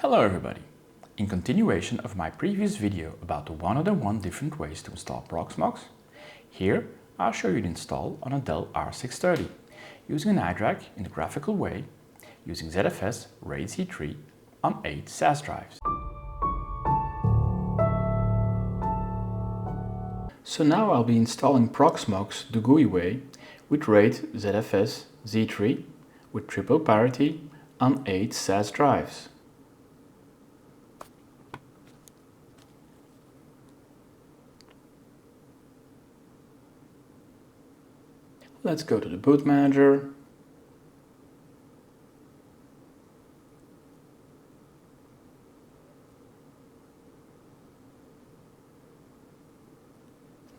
Hello everybody! In continuation of my previous video about the 101 different ways to install Proxmox, here I'll show you the install on a Dell R630 using an iDRAC in the graphical way using ZFS RAID-Z3 on 8 SAS drives. So now I'll be installing Proxmox the GUI way with RAID ZFS Z3 with triple parity on 8 SAS drives. Let's go to the boot manager.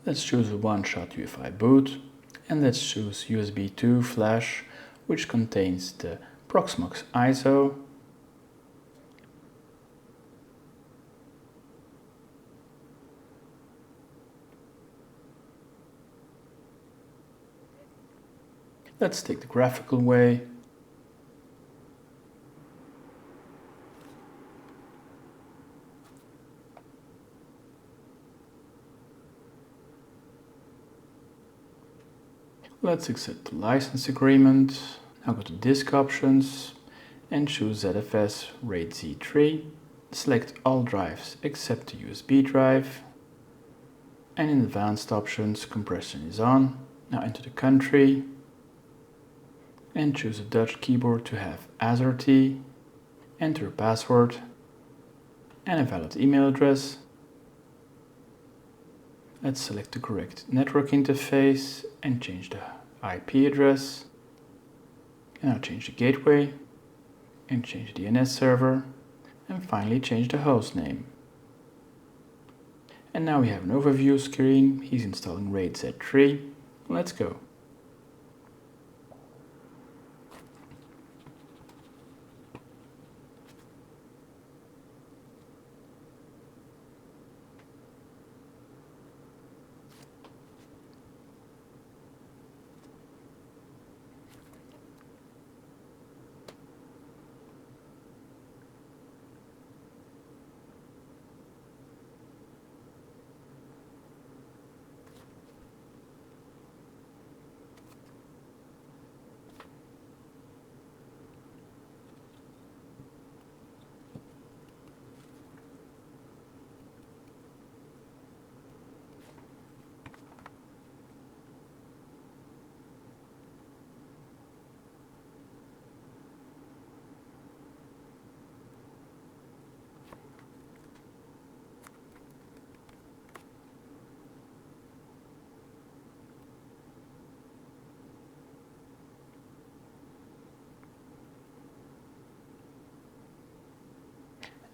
Let's choose a one-shot UEFI boot and let's choose USB 2 flash, which contains the Proxmox ISO, let's take the graphical way. Let's accept the license agreement. Now go to Disk Options and choose ZFS RAID-Z3. Select all drives except the USB drive. And in Advanced Options, compression is on. Now enter the country. And choose a Dutch keyboard to have AZRT, enter a password and a valid email address. Let's select the correct network interface and change the IP address. And now change the gateway and change the DNS server and finally change the host name. And now we have an overview screen. He's installing RAID-Z3. Let's go.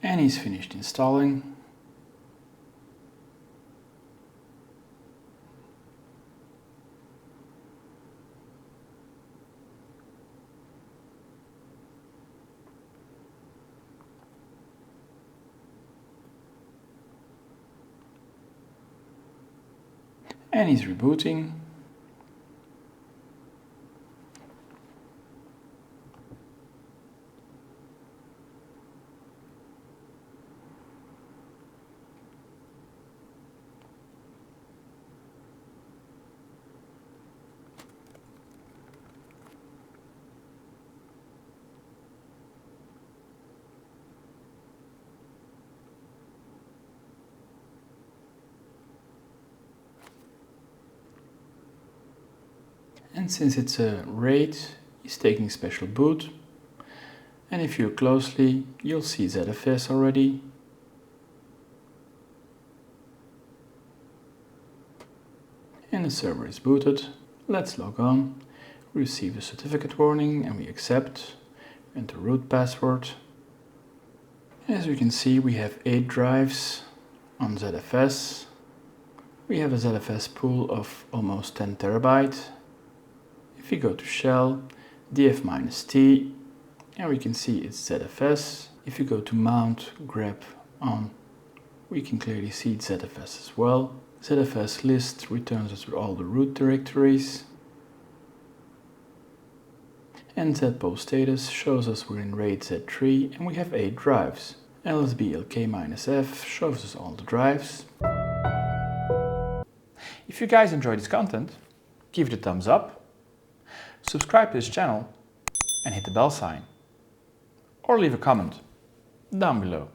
And he's finished installing. And he's rebooting. And since it's a RAID, it's taking special boot. And if you look closely, you'll see ZFS already. And the server is booted. Let's log on. We receive a certificate warning and we accept. Enter root password. As we can see, we have 8 drives on ZFS. We have a ZFS pool of almost 10 terabytes. If we go to shell, df-t, and we can see it's ZFS. If you go to mount, grep on, we can clearly see it's ZFS as well. ZFS list returns us with all the root directories. And ZPOS status shows us we're in RAID-Z3 and we have 8 drives. lsblk-f shows us all the drives. If you guys enjoy this content, give it a thumbs up, subscribe to this channel and hit the bell sign. Or leave a comment down below.